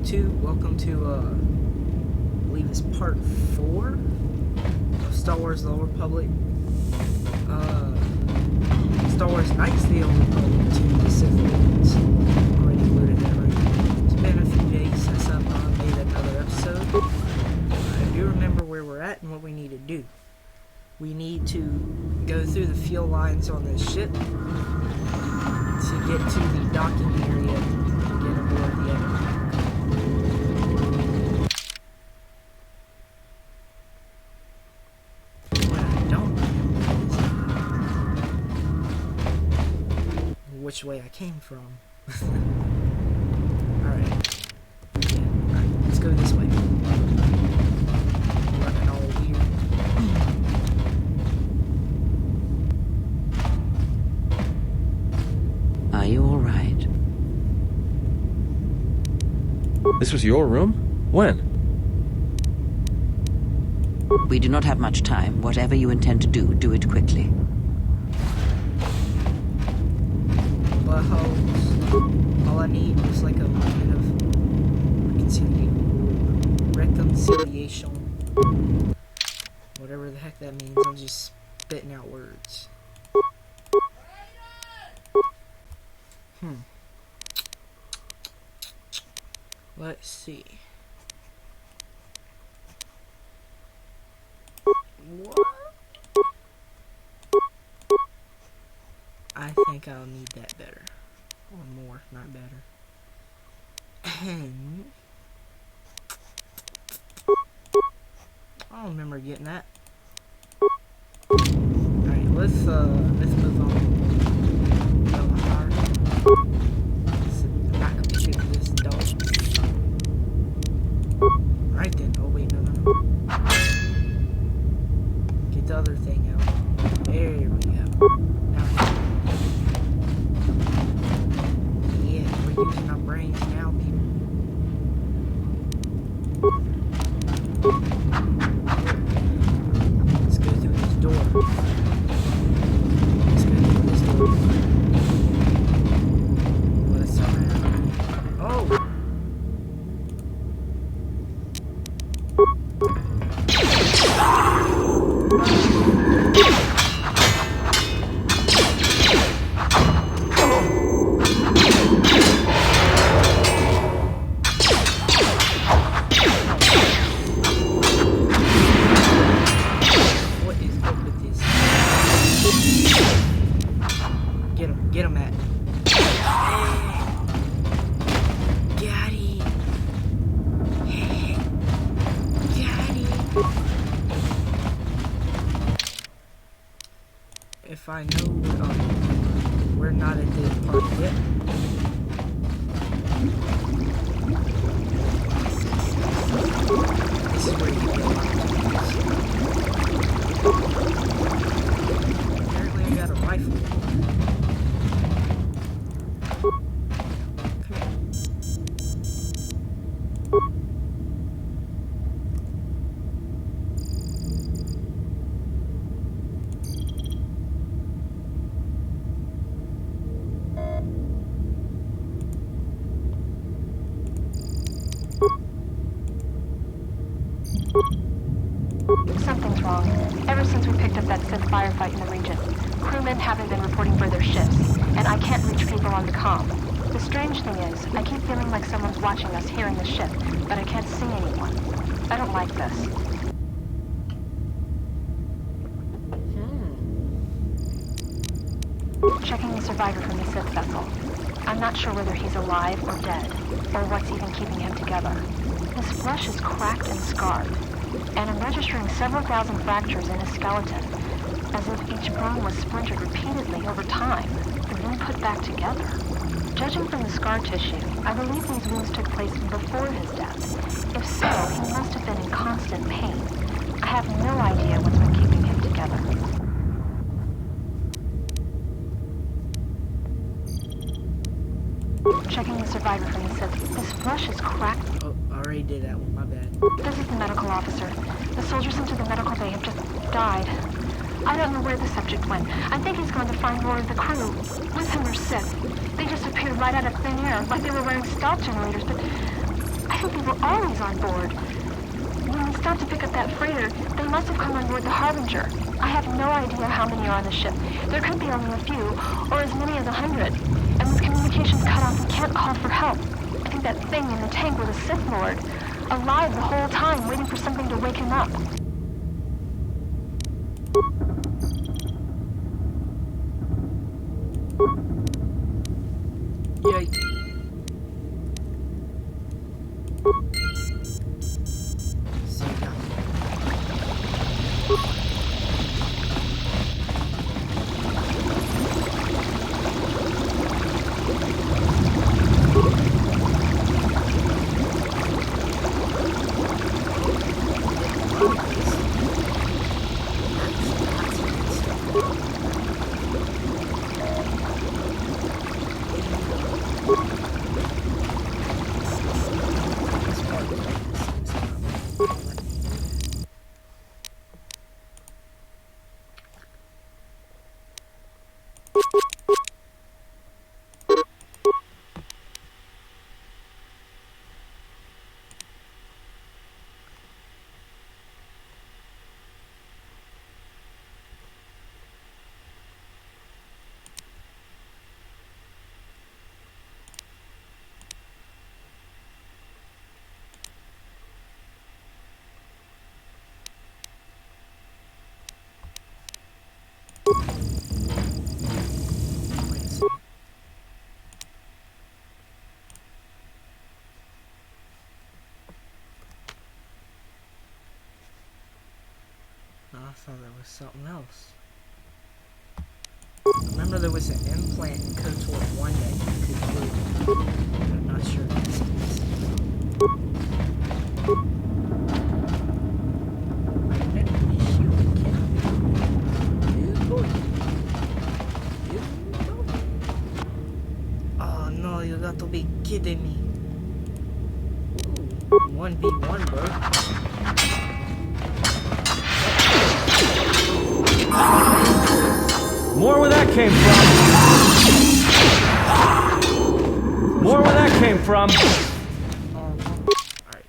YouTube, welcome to, I believe it's part 4 of Star Wars The Old Republic. Star Wars Knights of the Old Republic 2 specifically. It's already loaded and everything. It's been a few days since I've made another episode. I do remember where we're at and what we need to do. We need to go through the fuel lines on this ship to get to the docking area and get aboard the other. Which way I came from. Alright. Yeah, alright, let's go this way. Running all weird. Are you alright? This was your room? When? We do not have much time. Whatever you intend to do, do it quickly. All I need is like a moment of reconciliation. Whatever the heck that means, I'm just spitting out words. Let's see. What? I think I'll need that better. Or more, not better. I don't remember getting that. Alright, let's move on. I'm not gonna shoot this dog. Right then. Oh wait, no. Get the other thing out. There we go. Now using our brains now, people. Let's go through this door. Let's turn around. Oh! Get him, Matt. Got him. If I know we're not at this part yet. This is where you get apparently I got a rifle. Something's wrong. Ever since we picked up that Sith firefight in the region, crewmen haven't been reporting for their shifts, and I can't reach people on the comm. The strange thing is, I keep feeling like someone's watching us here in the ship, but I can't see anyone. I don't like this. Checking the survivor from the Sith vessel. I'm not sure whether he's alive or dead, or what's even keeping him together. His flesh is cracked and scarred, and I'm registering several thousand fractures in his skeleton, as if each bone was splintered repeatedly over time, and then put back together. Judging from the scar tissue, I believe these wounds took place before his death. If so, he must have been in constant pain. I have no idea what's been keeping him together. Checking the survivor from the Sith. His flesh is cracked. Oh, I already did that one, my bad. This is the medical officer. The soldiers into the medical bay have just died. I don't know where the subject went. I think he's going to find more of the crew. With him or Sith. They just appeared right out of thin air, like they were wearing stealth generators, but I think they were always on board. When we stopped to pick up that freighter, they must have come on board the Harbinger. I have no idea how many are on the ship. There could be only a few, or as many as 100. And with communications cut off, we can't call for help. I think that thing in the tank was a Sith Lord, alive the whole time, waiting for something to wake him up. Yay. See ya. Wait a second. I thought that was something else. Remember there was an implant in KOTOR 1 that you could do, but I'm not sure if this is. Oh no, you got to be kidding me. 1v1, bro. More where that came from. More where that came from. Alright.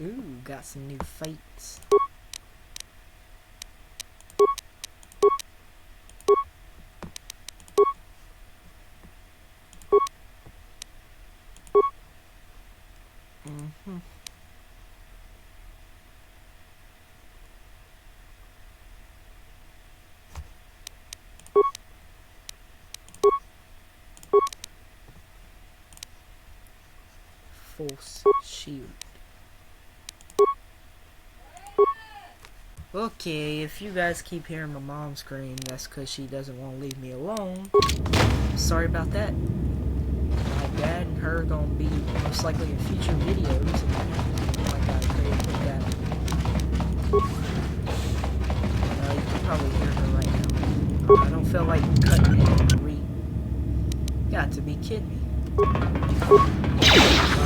Ooh, got some new fights. Force shield. Okay, if you guys keep hearing my mom scream, that's because she doesn't want to leave me alone. Sorry about that. My dad and her are going to be most likely in future videos. And oh my god, I couldn't put that. You can probably hear her right now. I don't feel like cutting it and read. Got to be kidding me. I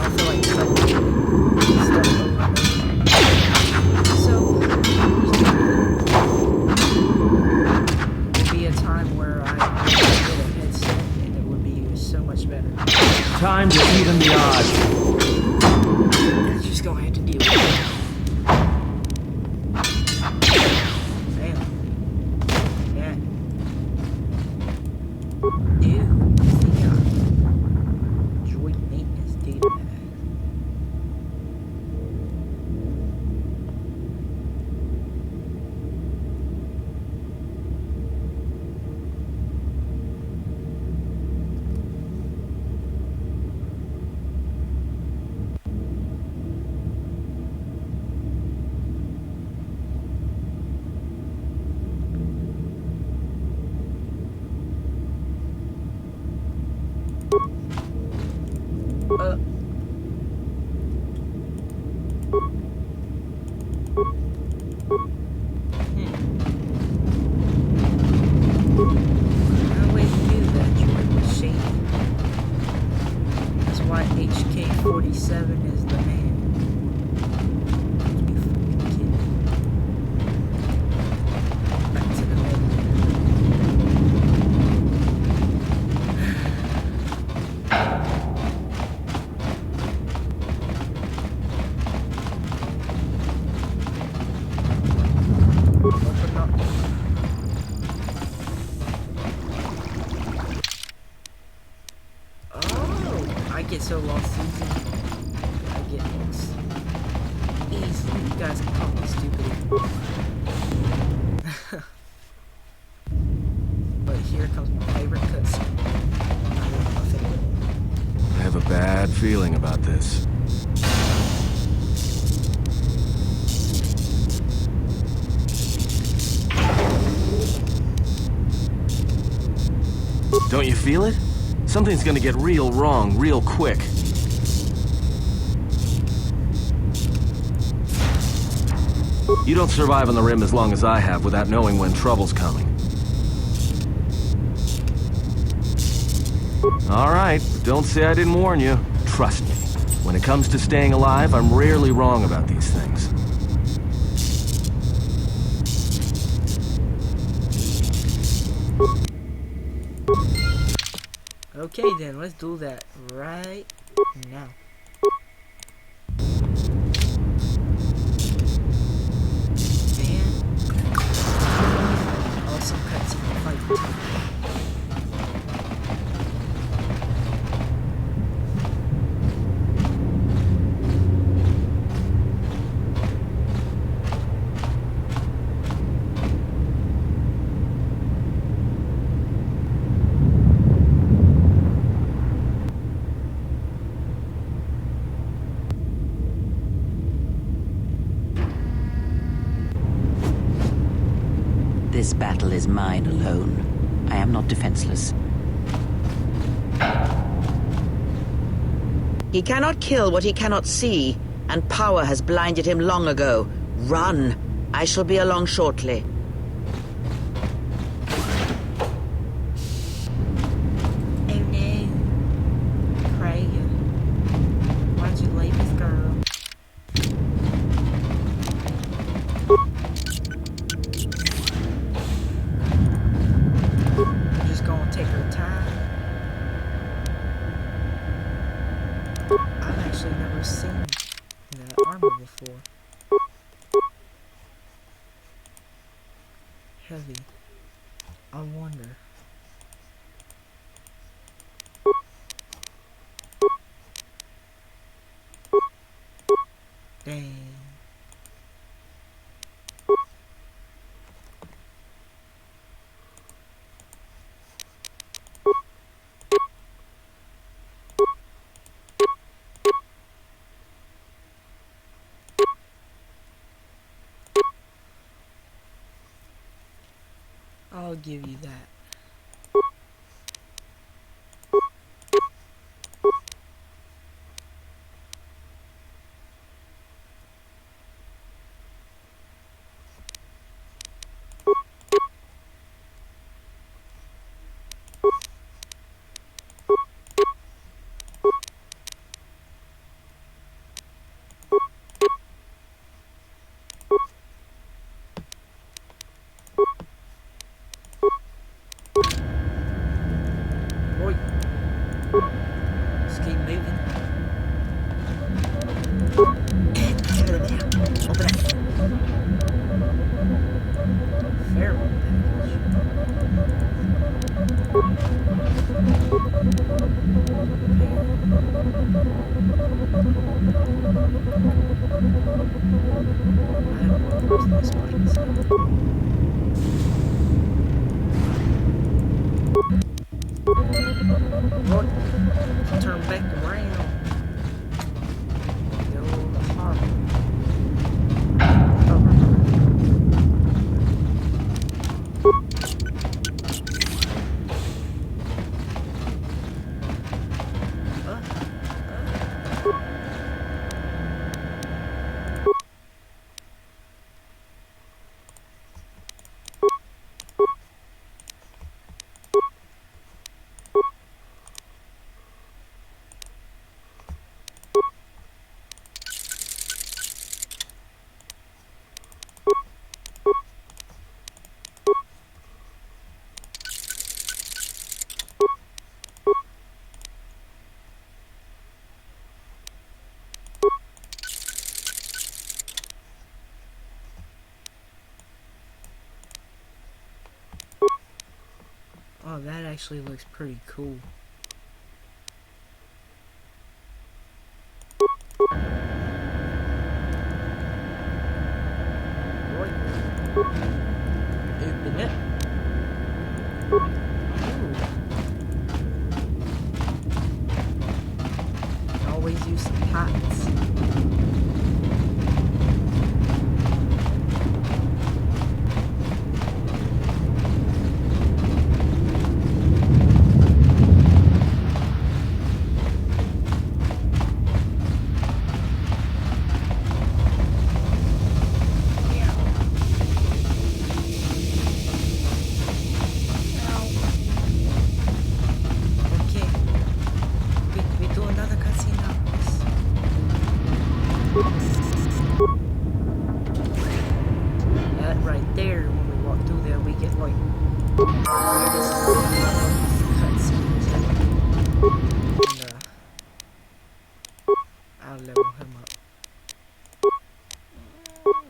don't feel like cutting stuff over. So, will be a time where I get a headset and it would be so much better. Time to even the odds. I'm just gonna have to deal with it. Damn. Yeah. Ew. Yeah. Droid maintenance data pad. Honestly, you guys can call me stupid. But here comes my favorite cutscene. My favorite. I have a bad feeling about this. Don't you feel it? Something's gonna get real wrong real quick. You don't survive on the rim as long as I have without knowing when trouble's coming. All right, but don't say I didn't warn you. Trust me, when it comes to staying alive, I'm rarely wrong about these things. Okay then, let's do that right now. Man. Awesome cutscene fight. This battle is mine alone. I am not defenseless. He cannot kill what he cannot see, and power has blinded him long ago. Run! I shall be along shortly. Oh no. Craig. Why'd you leave this girl? Just gonna take her time. I've actually never seen that armor before. Heavy. I wonder. Dang. I'll give you that. Boy. Just keep moving. Open it. Farewell Right. Turn back around. Go on the harbor. Oh, that actually looks pretty cool.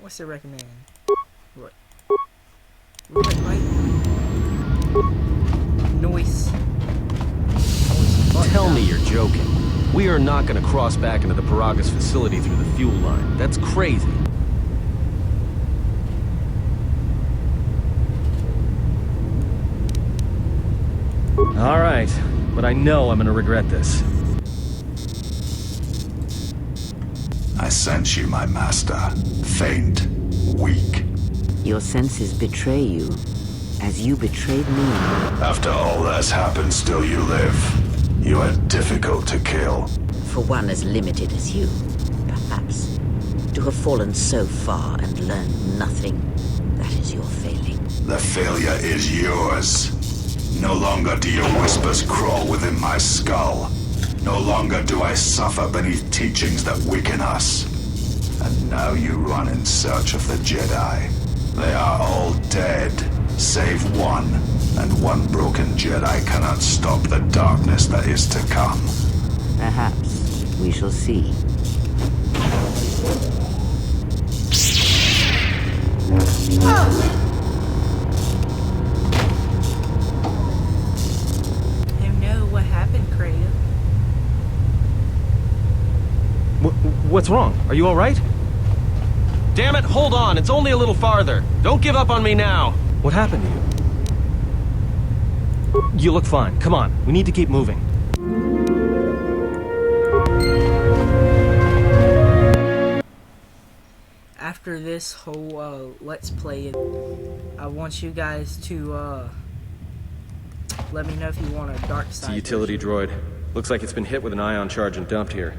What's it recommend? What? Red light? Noise. Tell me you're joking. We are not going to cross back into the Paragas facility through the fuel line. That's crazy. All right, but I know I'm going to regret this. I sense you, my master. Faint, weak. Your senses betray you, as you betrayed me. After all that's happened, still you live. You are difficult to kill. For one as limited as you, perhaps. To have fallen so far and learned nothing, that is your failing. The failure is yours. No longer do your whispers crawl within my skull. No longer do I suffer beneath teachings that weaken us. And now you run in search of the Jedi. They are all dead, save one. And one broken Jedi cannot stop the darkness that is to come. Perhaps we shall see. Oh no, what happened, Kreia? What's wrong? Are you all right? Damn it, hold on. It's only a little farther. Don't give up on me now. What happened to you? You look fine. Come on. We need to keep moving. After this whole let's play, I want you guys to let me know if you want a dark side. It's a utility droid. Looks like it's been hit with an ion charge and dumped here.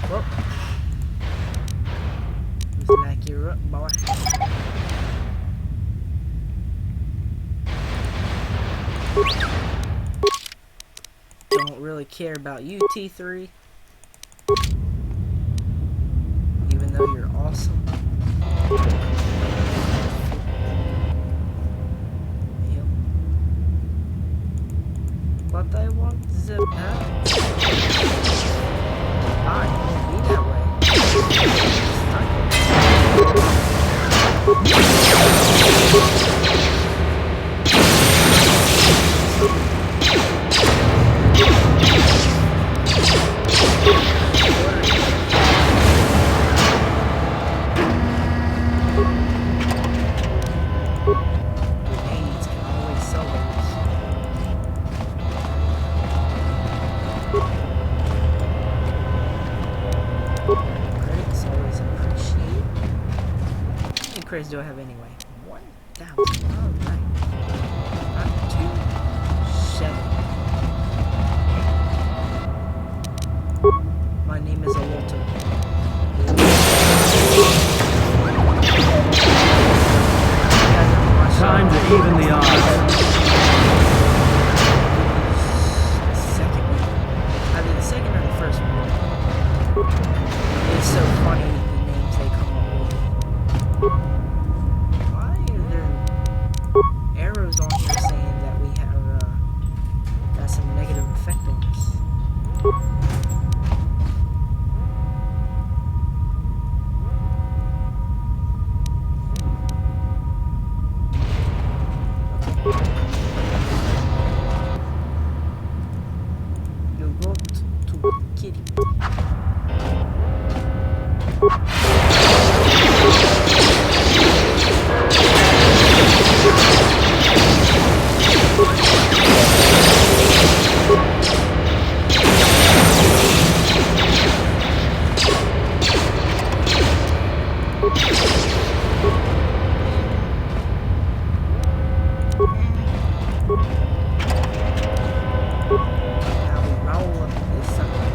Well, looks like you're up, boy. Don't really care about you, T3. Even though you're awesome. Yep. But I want the power. I won't be that way. Grenades can always sell those. Credits always appreciated. How many credits do I have anyway? 1,000. Alright. Not 2, 7. My name is Walter. Time to even the odds. Second one. Either the second or the first one. It's so funny the names they come up with. Why are there arrows on here saying that we have got some negative effect on us? You go to kitty. Now we roll up this sucker.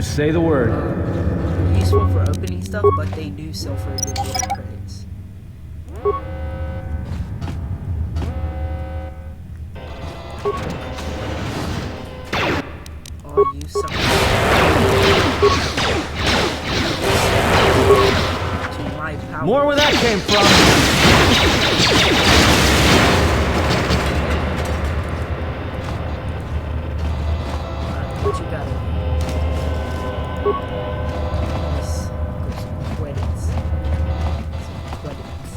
Just say the word. Useful for opening stuff, but they do sell for a good bit of credits. I'll use some to my power. More where that came from. What you got? Some credits. Some credits.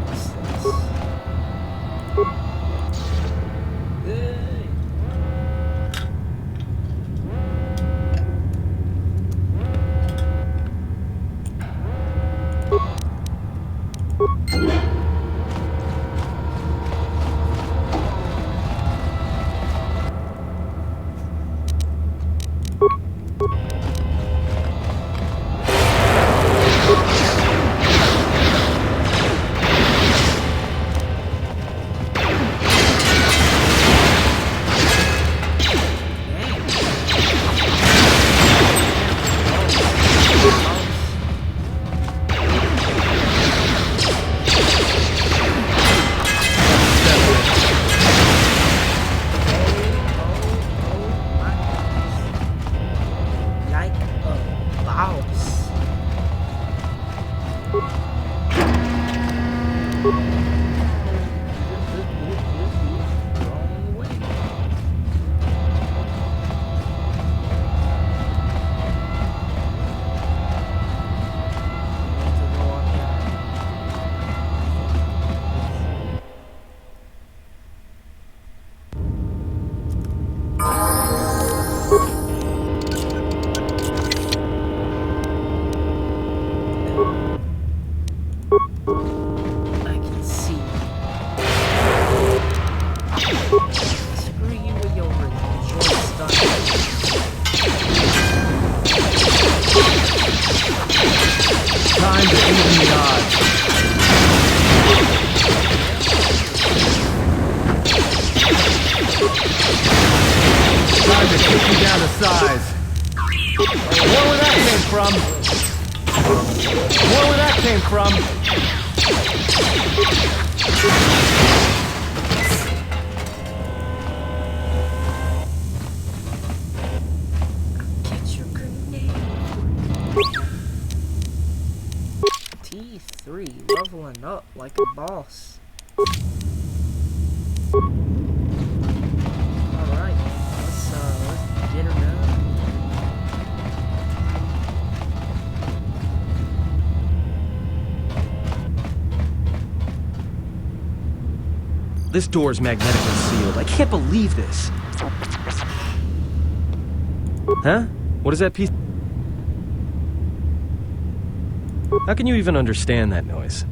What's this? Hey. I can see. Screw you with your joint stuff. Time to even the odds. Time to kick you down to size. More where that came from. More where that came from. Get your grenade. T3, leveling up like a boss. Alright, let's get her done. This door's magnetically sealed. I can't believe this. Huh? What is that piece? How can you even understand that noise?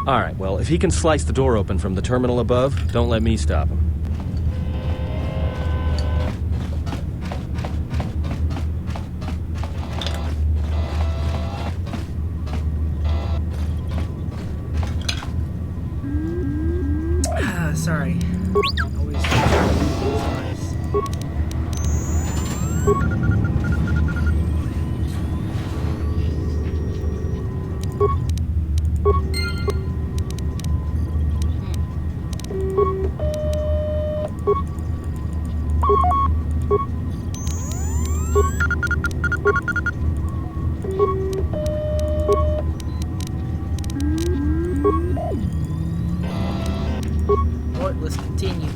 Alright, well, if he can slice the door open from the terminal above, don't let me stop him. Sorry. Always eyes. Alright, let's continue.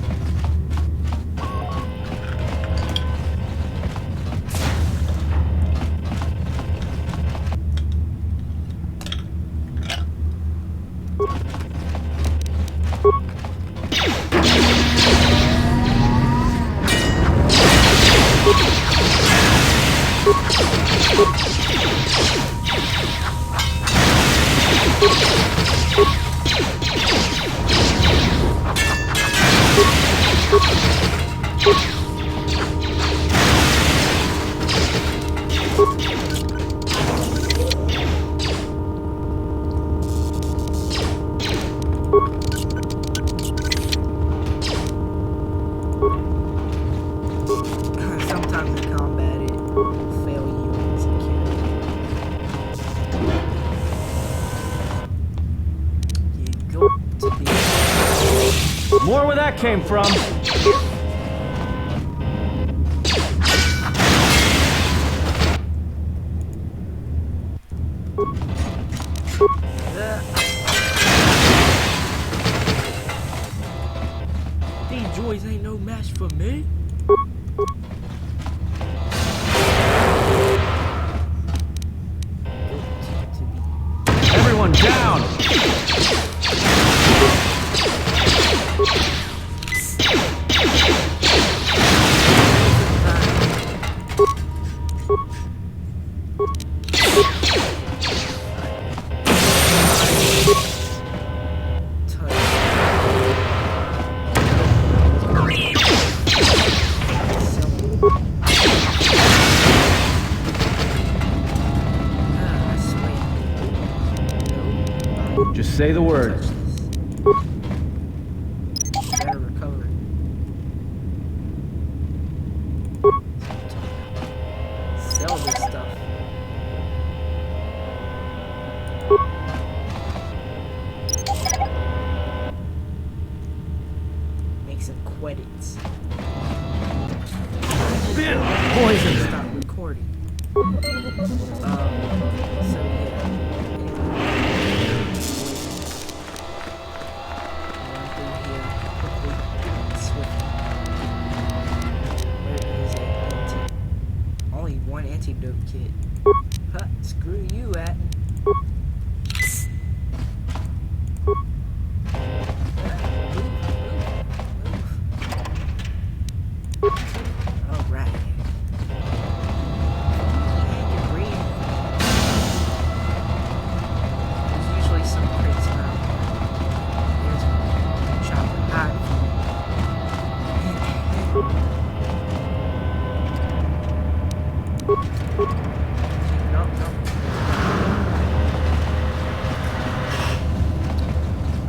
that came from. These joys ain't no match for me. Everyone down! Just say the word. Gotta recover. Sell this stuff. Make some credits. Poison. Stop recording. So yeah. Only one antidote kit. Huh, screw you, Atten. Alright. There's usually some crates around. There's a chopper.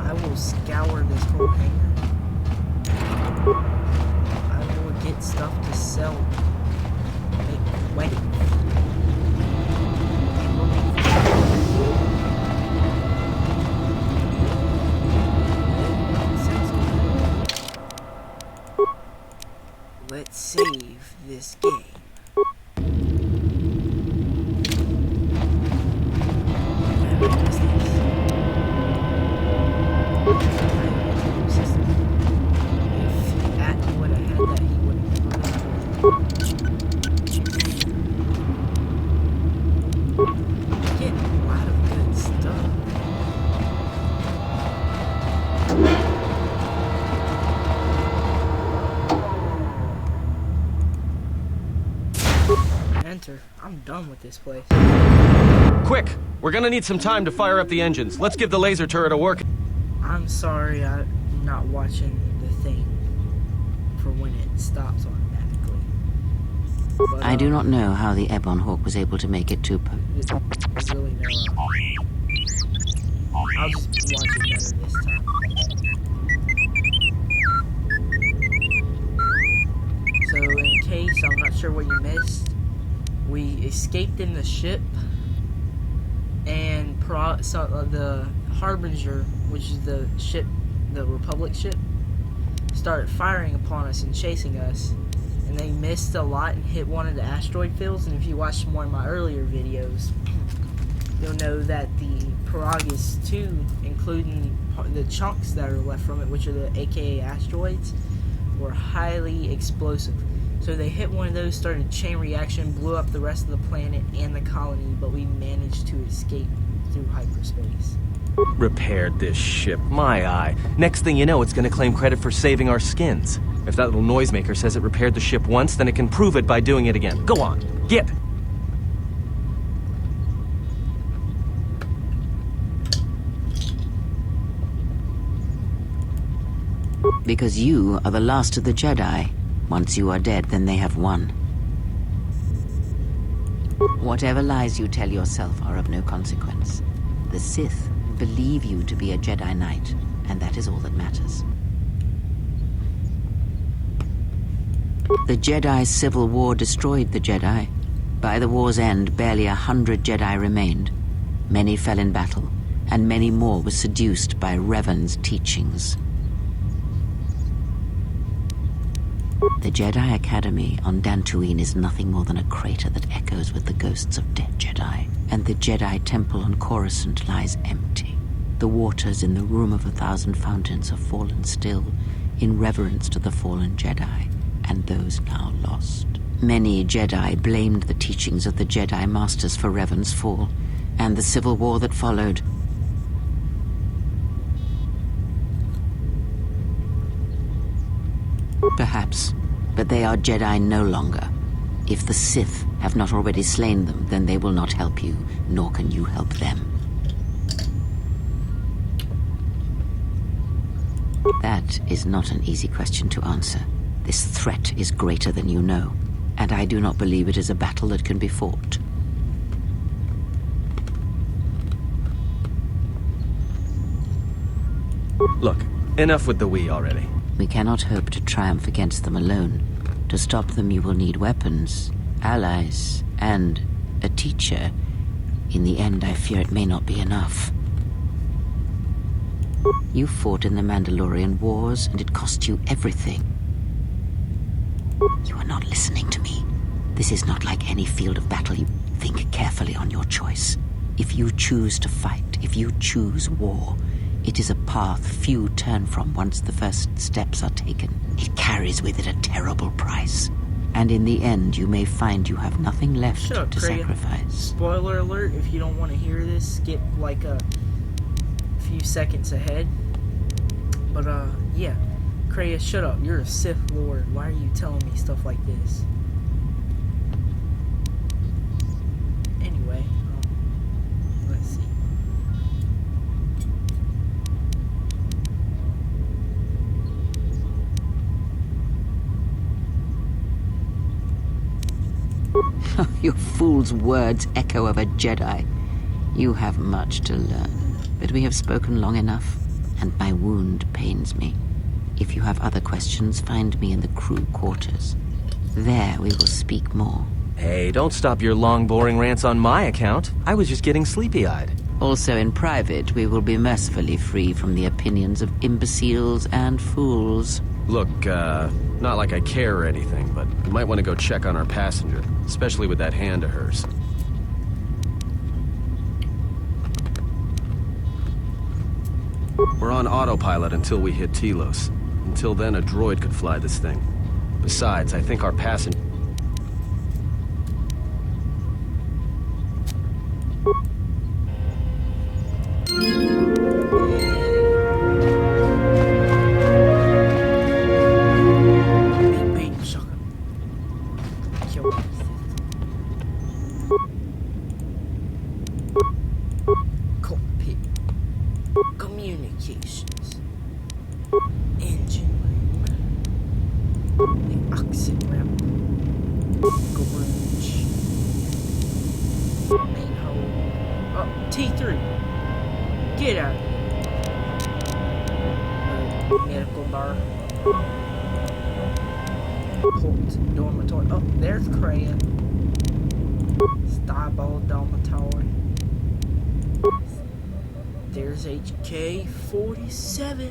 I will scour this whole hangar. I will get stuff to sell. Make weddings. Let's save this game. If Atten would have had that, he would have never getting a lot of good stuff. Enter. I'm done with this place. Quick! We're gonna need some time to fire up the engines. Let's give the laser turret a work. I'm sorry, I'm not watching the thing for when it stops automatically. But, I do not know how the Ebon Hawk was able to make it to... There's really no... I'll just watch it better this time. So, in case I'm not sure what you missed, we escaped in the ship, and the Harbinger, which is the ship, the Republic ship, started firing upon us and chasing us, and they missed a lot and hit one of the asteroid fields. And if you watched one of my earlier videos, you'll know that the Paragus 2, including the chunks that are left from it, which are the AKA asteroids, were highly explosive. So they hit one of those, started chain reaction, blew up the rest of the planet and the colony, but we managed to escape through hyperspace. Repaired this ship. My eye. Next thing you know, it's gonna claim credit for saving our skins. If that little noisemaker says it repaired the ship once, then it can prove it by doing it again. Go on. Get! Because you are the last of the Jedi. Once you are dead, then they have won. Whatever lies you tell yourself are of no consequence. The Sith believe you to be a Jedi Knight, and that is all that matters. The Jedi's civil war destroyed the Jedi. By the war's end, barely 100 Jedi remained. Many fell in battle, and many more were seduced by Revan's teachings. The Jedi Academy on Dantooine is nothing more than a crater that echoes with the ghosts of dead Jedi. And the Jedi Temple on Coruscant lies empty. The waters in the Room of 1,000 Fountains have fallen still in reverence to the fallen Jedi and those now lost. Many Jedi blamed the teachings of the Jedi Masters for Revan's fall and the civil war that followed. Perhaps, but they are Jedi no longer. If the Sith have not already slain them, then they will not help you, nor can you help them. That is not an easy question to answer. This threat is greater than you know, and I do not believe it is a battle that can be fought. Look, enough with the we already. We cannot hope to triumph against them alone. To stop them, you will need weapons, allies, and a teacher. In the end, I fear it may not be enough. You fought in the Mandalorian Wars, and it cost you everything. You are not listening to me. This is not like any field of battle. You think carefully on your choice. If you choose to fight, if you choose war, it is a path few turn from once the first steps are taken. It carries with it a terrible price. And in the end, you may find you have nothing left Shut up, to Kreia. sacrifice. Spoiler alert, if you don't want to hear this, skip like a few seconds ahead. But, yeah. Kreia, shut up. You're a Sith Lord. Why are you telling me stuff like this? Anyway, let's see. Your fool's words echo of a Jedi. You have much to learn, but we have spoken long enough, and my wound pains me. If you have other questions, find me in the crew quarters. There we will speak more. Hey, don't stop your long, boring rants on my account. I was just getting sleepy-eyed. Also in private, we will be mercifully free from the opinions of imbeciles and fools. Look, not like I care or anything, but you might want to go check on our passenger, especially with that hand of hers. We're on autopilot until we hit Telos. Until then, a droid could fly this thing. Besides, I think our passenger... Cockpit. Communications. Engine room. The exit ramp. Garage. Main hole. Oh, T3. Get out of here. Medical bar. Port dormitory. Oh, there's Kreia. Starball dormitory. There's HK-47.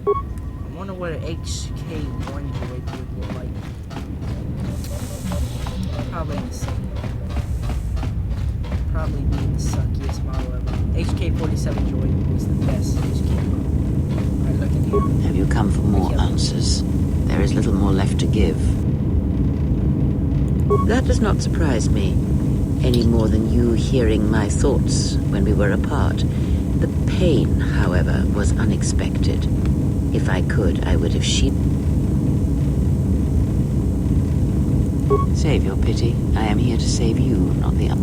I wonder what an HK-1 droid would look like. Probably the same. Probably be the suckiest model ever. HK-47 droid was the best HK model. Alright, look in here. Have you come for more answers? There is little more left to give. That does not surprise me, any more than you hearing my thoughts when we were apart. The pain, however, was unexpected. If I could, I would have Save your pity. I am here to save you, not the other.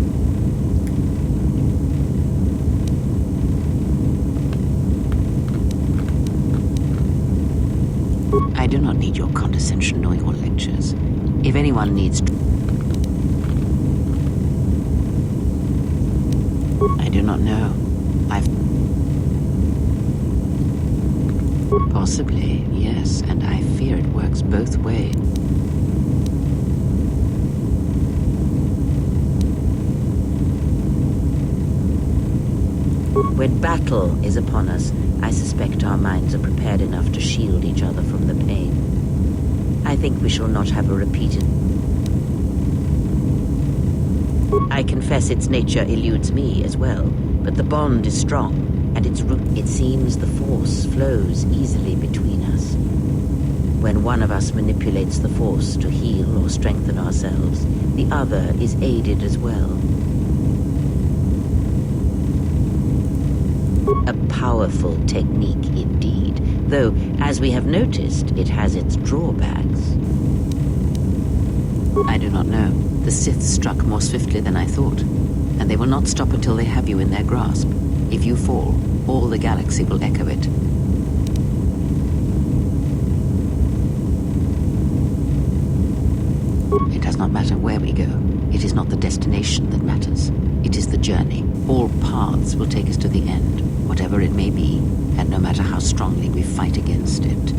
I do not need your condescension nor your lectures. If anyone needs... I do not know. Possibly, yes, and I fear it works both ways. When battle is upon us, I suspect our minds are prepared enough to shield each other from the pain. I think we shall not have a repeated... I confess its nature eludes me as well, but the bond is strong, and its root... It seems the force flows easily between us. When one of us manipulates the force to heal or strengthen ourselves, the other is aided as well. A powerful technique indeed, though, as we have noticed, it has its drawbacks. I do not know. The Sith struck more swiftly than I thought, and they will not stop until they have you in their grasp. If you fall, all the galaxy will echo it. It does not matter where we go. It is not the destination that matters. It is the journey. All paths will take us to the end, whatever it may be, and no matter how strongly we fight against it.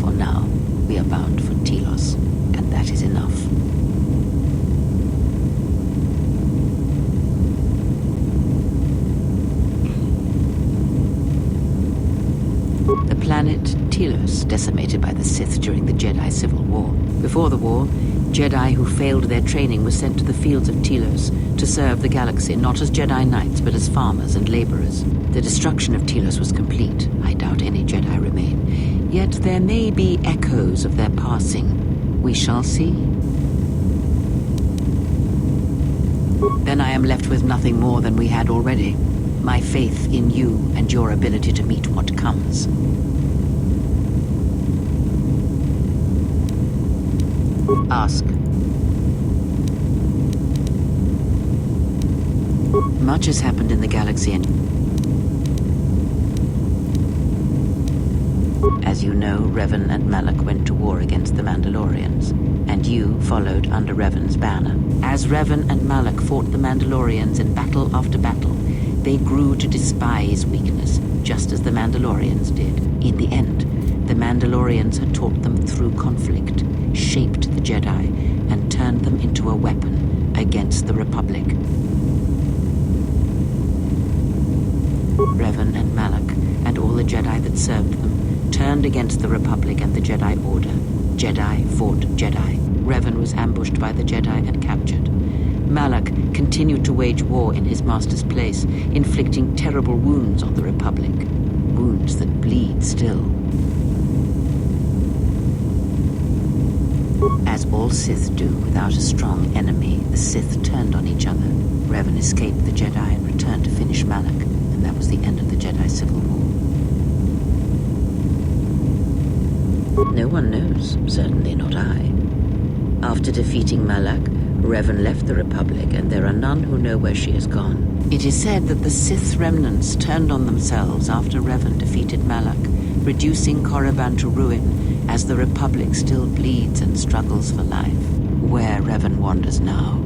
For now, we are bound for Telos, and that is enough. The planet Telos, decimated by the Sith during the Jedi Civil War. Before the war, Jedi who failed their training were sent to the fields of Telos to serve the galaxy, not as Jedi Knights, but as farmers and laborers. The destruction of Telos was complete. I doubt any Jedi remain. Yet there may be echoes of their passing. We shall see. Then I am left with nothing more than we had already. My faith in you and your ability to meet what comes. Ask. Much has happened in the galaxy, and as you know, Revan and Malak went to war against the Mandalorians, and you followed under Revan's banner. As Revan and Malak fought the Mandalorians in battle after battle, they grew to despise weakness, just as the Mandalorians did. In the end, the Mandalorians had taught them through conflict, shaped the Jedi, and turned them into a weapon against the Republic. Revan and Malak, and all the Jedi that served them, turned against the Republic and the Jedi Order. Jedi fought Jedi. Revan was ambushed by the Jedi and captured. Malak continued to wage war in his master's place, inflicting terrible wounds on the Republic. Wounds that bleed still. As all Sith do without a strong enemy, the Sith turned on each other. Revan escaped the Jedi and returned to finish Malak, and that was the end of the Jedi Civil War. No one knows, certainly not I. After defeating Malak, Revan left the Republic, and there are none who know where she has gone. It is said that the Sith remnants turned on themselves after Revan defeated Malak, reducing Korriban to ruin as the Republic still bleeds and struggles for life. Where Revan wanders now,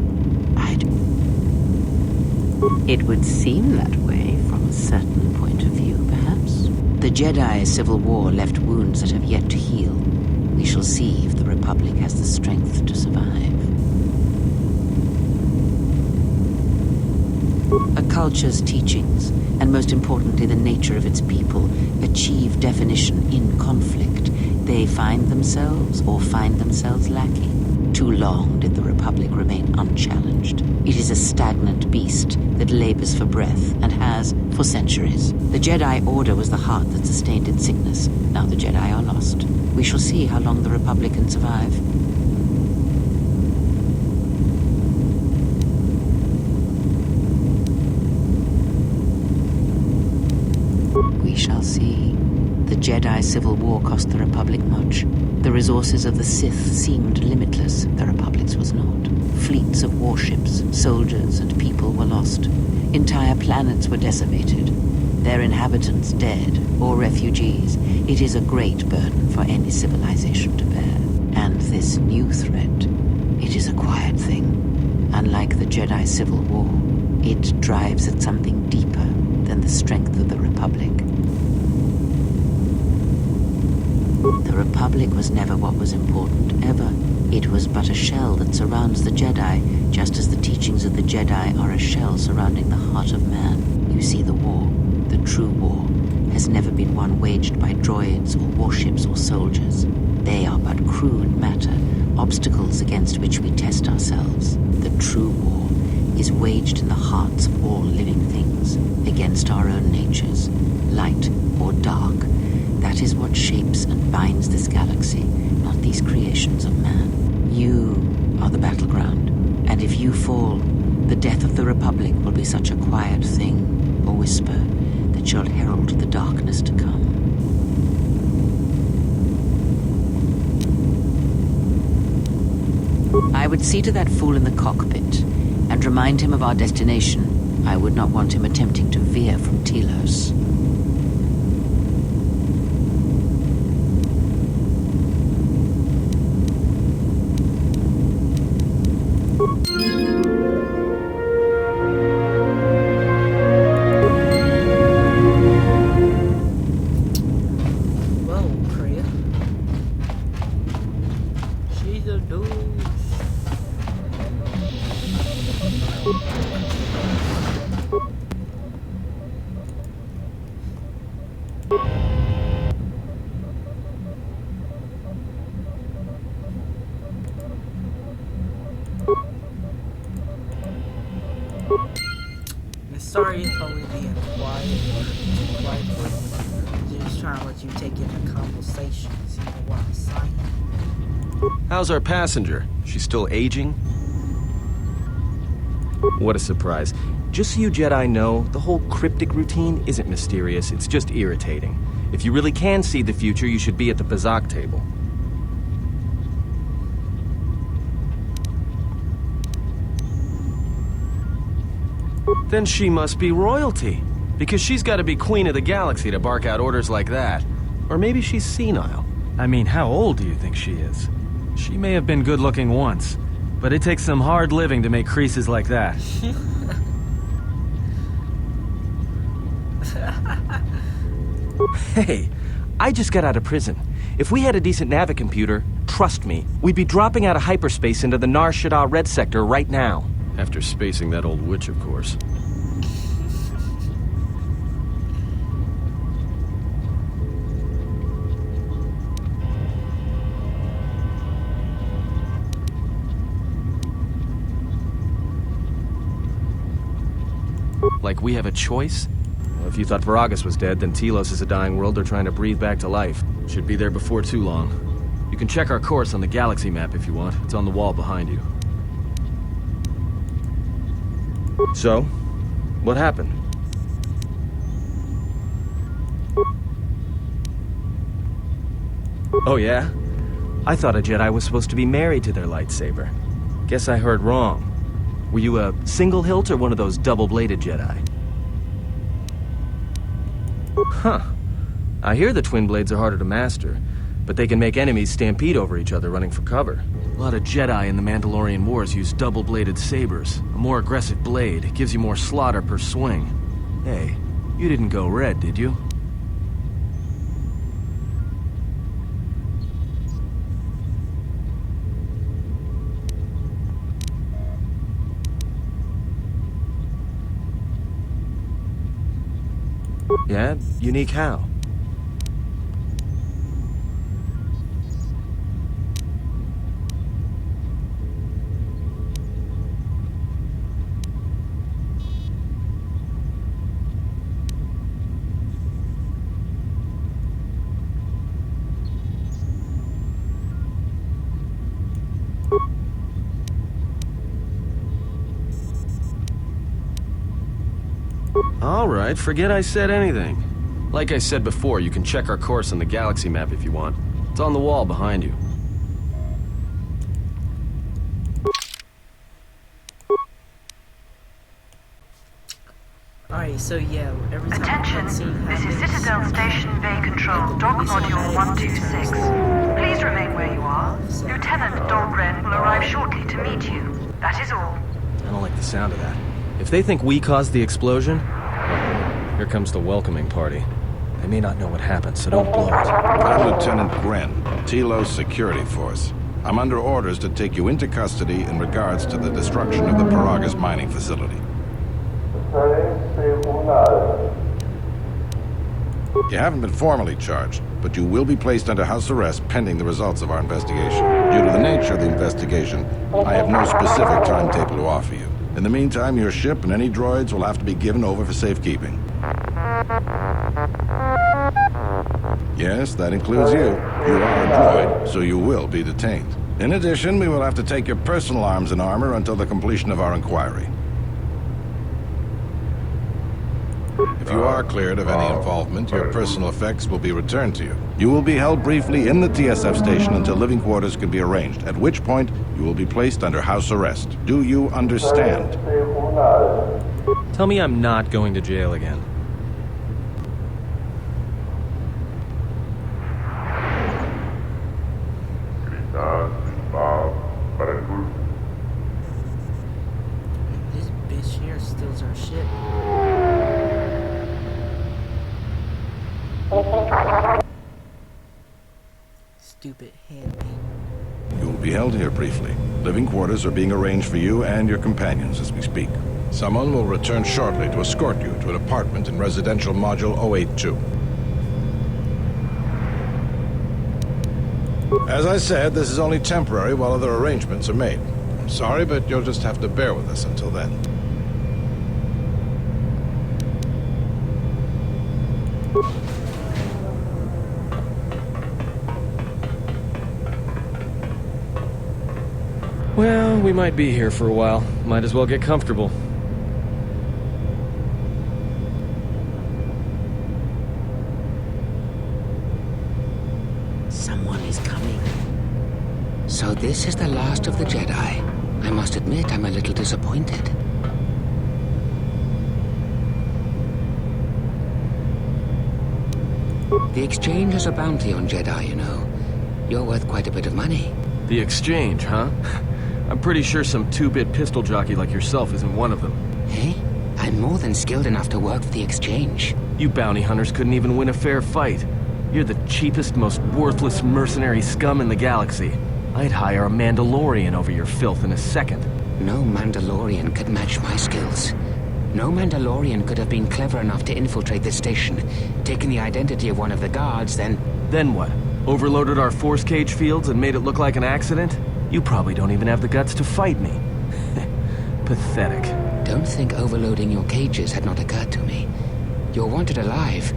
I don't... It would seem that way from a certain point of view, perhaps. The Jedi Civil War left wounds that have yet to heal. We shall see if the Republic has the strength to survive. A culture's teachings, and most importantly the nature of its people, achieve definition in conflict. They find themselves or find themselves lacking. Too long did the Republic remain unchallenged. It is a stagnant beast that labors for breath and has for centuries. The Jedi Order was the heart that sustained its sickness. Now the Jedi are lost. We shall see how long the Republic can survive. We shall see. The Jedi Civil War cost the Republic much. The resources of the Sith seemed limitless. The Republic's was not. Fleets of warships, soldiers, and people were lost. Entire planets were decimated. Their inhabitants dead or refugees. It is a great burden for any civilization to bear. And this new threat, it is a quiet thing. Unlike the Jedi Civil War, it drives at something deeper than the strength of the Republic. The Republic was never what was important, ever. It was but a shell that surrounds the Jedi, just as the teachings of the Jedi are a shell surrounding the heart of man. You see, the war, the true war, has never been one waged by droids or warships or soldiers. They are but crude matter obstacles against which we test ourselves. The true war is waged in the hearts of all living things, against our own natures, light or dark. That is what shapes and binds this galaxy, not these creations of man. You are the battleground, and if you fall, the death of the Republic will be such a quiet thing, or whisper, that shall herald the darkness to come. I would see to that fool in the cockpit, and remind him of our destination. I would not want him attempting to veer from Telos. Well, Priya. She's a douche. And sorry if I was being quiet or too quiet for you. Just trying to let you take in the conversations, you know what I'm saying? How's our passenger? She's still aging? What a surprise. Just so you Jedi know, the whole cryptic routine isn't mysterious, it's just irritating. If you really can see the future, you should be at the Bazak table. Then she must be royalty. Because she's got to be queen of the galaxy to bark out orders like that. Or maybe she's senile. I mean, how old do you think she is? She may have been good looking once, but it takes some hard living to make creases like that. Hey, I just got out of prison. If we had a decent navicomputer, trust me, we'd be dropping out of hyperspace into the Nar Shaddaa Red Sector right now. After spacing that old witch, of course. Like we have a choice? Well, if you thought Varagus was dead, then Telos is a dying world they're trying to breathe back to life. Should be there before too long. You can check our course on the galaxy map if you want. It's on the wall behind you. So, what happened? Oh yeah? I thought a Jedi was supposed to be married to their lightsaber. Guess I heard wrong. Were you a single hilt or one of those double-bladed Jedi? Huh. I hear the twin blades are harder to master, but they can make enemies stampede over each other running for cover. A lot of Jedi in the Mandalorian Wars use double-bladed sabers. A more aggressive blade gives you more slaughter per swing. Hey, you didn't go red, did you? Yeah? Unique how? All right, forget I said anything. Like I said before, you can check our course on the galaxy map if you want. It's on the wall behind you. Alright, so yeah, every time Attention, that scene this is happens, Citadel Station Bay Control, dock module 126. Please remain where you are. Lieutenant Dahlgren will arrive shortly to meet you. That is all. I don't like the sound of that. If they think we caused the explosion, well, here comes the welcoming party. They may not know what happened, so don't blow it. I'm Lieutenant Gren, Telos Security Force. I'm under orders to take you into custody in regards to the destruction of the Paragas mining facility. You haven't been formally charged, but but you will be placed under house arrest pending the results of our investigation. Due to the nature of the investigation, I have no specific timetable to offer you. In the meantime, your ship and any droids will have to be given over for safekeeping. Yes, that includes you. You are a droid, so you will be detained. In addition, we will have to take your personal arms and armor until the completion of our inquiry. If you are cleared of any involvement, your personal effects will be returned to you. You will be held briefly in the TSF station until living quarters can be arranged, at which point you will be placed under house arrest. Do you understand? Tell me I'm not going to jail again. This bitch here steals our shit. Stupid handmaid. You will be held here briefly. Living quarters are being arranged for you and your companions as we speak. Someone will return shortly to escort you to an apartment in residential module 082. As I said, this is only temporary while other arrangements are made. I'm sorry, but you'll just have to bear with us until then. Well, we might be here for a while. Might as well get comfortable. Someone is coming. So this is the last of the Jedi. I must admit, I'm a little disappointed. The Exchange has a bounty on Jedi, you know. You're worth quite a bit of money. The Exchange, huh? I'm pretty sure some two-bit pistol jockey like yourself isn't one of them. Hey, I'm more than skilled enough to work for the Exchange. You bounty hunters couldn't even win a fair fight. You're the cheapest, most worthless mercenary scum in the galaxy. I'd hire a Mandalorian over your filth in a second. No Mandalorian could match my skills. No Mandalorian could have been clever enough to infiltrate this station, taken the identity of one of the guards, then... Then what? Overloaded our force cage fields and made it look like an accident? You probably don't even have the guts to fight me. Pathetic. Don't think overloading your cages had not occurred to me. You're wanted alive,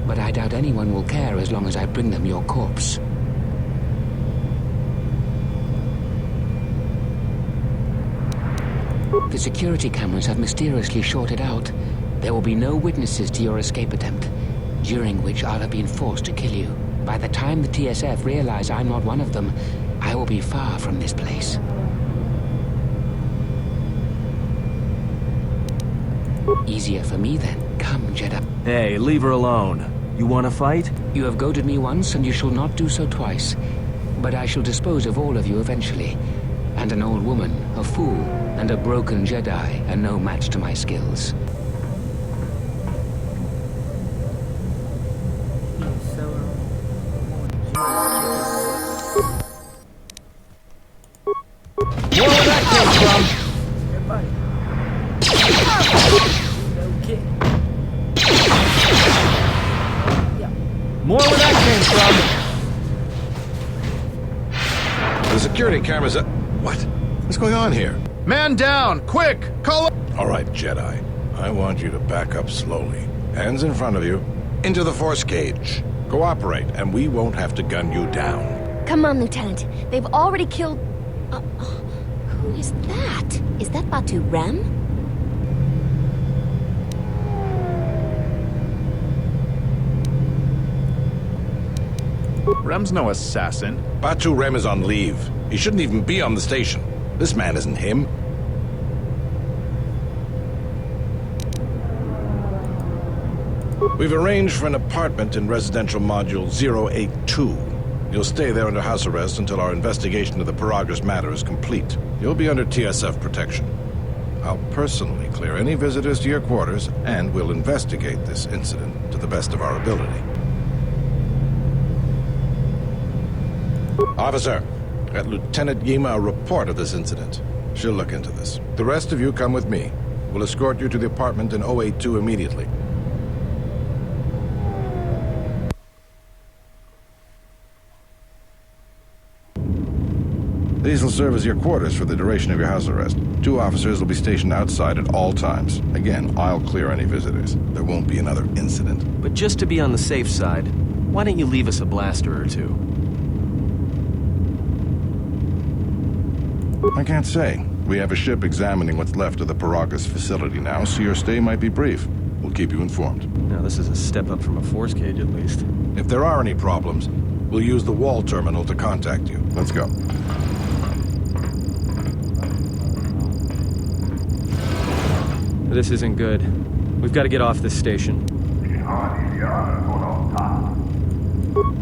but I doubt anyone will care as long as I bring them your corpse. The security cameras have mysteriously shorted out. There will be no witnesses to your escape attempt, during which I'll have been forced to kill you. By the time the TSF realize I'm not one of them, I will be far from this place. Easier for me then. Come, Jedi. Hey, leave her alone. You want to fight? You have goaded me once, and you shall not do so twice. But I shall dispose of all of you eventually. And an old woman, a fool, and a broken Jedi are no match to my skills. Where that came from? Everybody. No kick. Yeah. More where that came from. The security cameras are... What? What's going on here? Man down! Quick! Call up! All right, Jedi. I want you to back up slowly. Hands in front of you. Into the force cage. Cooperate, and we won't have to gun you down. Come on, Lieutenant. They've already killed... who is that? Is that Batu Rem? Rem's no assassin. Batu Rem is on leave. He shouldn't even be on the station. This man isn't him. We've arranged for an apartment in residential module 082. You'll stay there under house arrest until our investigation of the Paragra's matter is complete. You'll be under TSF protection. I'll personally clear any visitors to your quarters, and we'll investigate this incident to the best of our ability. Officer, get Lieutenant Yima a report of this incident. She'll look into this. The rest of you come with me. We'll escort you to the apartment in 082 immediately. These will serve as your quarters for the duration of your house arrest. 2 officers will be stationed outside at all times. Again, I'll clear any visitors. There won't be another incident. But just to be on the safe side, why don't you leave us a blaster or two? I can't say. We have a ship examining what's left of the Paragus facility now, so your stay might be brief. We'll keep you informed. Now, this is a step up from a force cage, at least. If there are any problems, we'll use the wall terminal to contact you. Let's go. This isn't good. We've got to get off this station.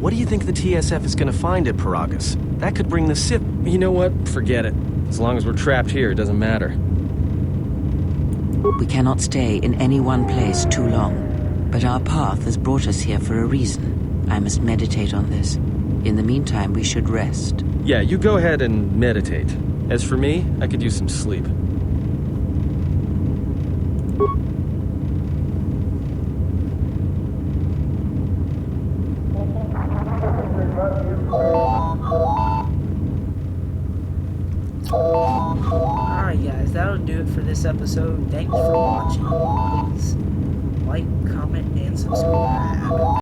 What do you think the TSF is going to find at Paragus? That could bring the Sith... You know what? Forget it. As long as we're trapped here, it doesn't matter. We cannot stay in any one place too long, but our path has brought us here for a reason. I must meditate on this. In the meantime, we should rest. Yeah, you go ahead and meditate. As for me, I could use some sleep. Alright guys, that'll do it for this episode. Thanks for watching. Please like, comment, and subscribe.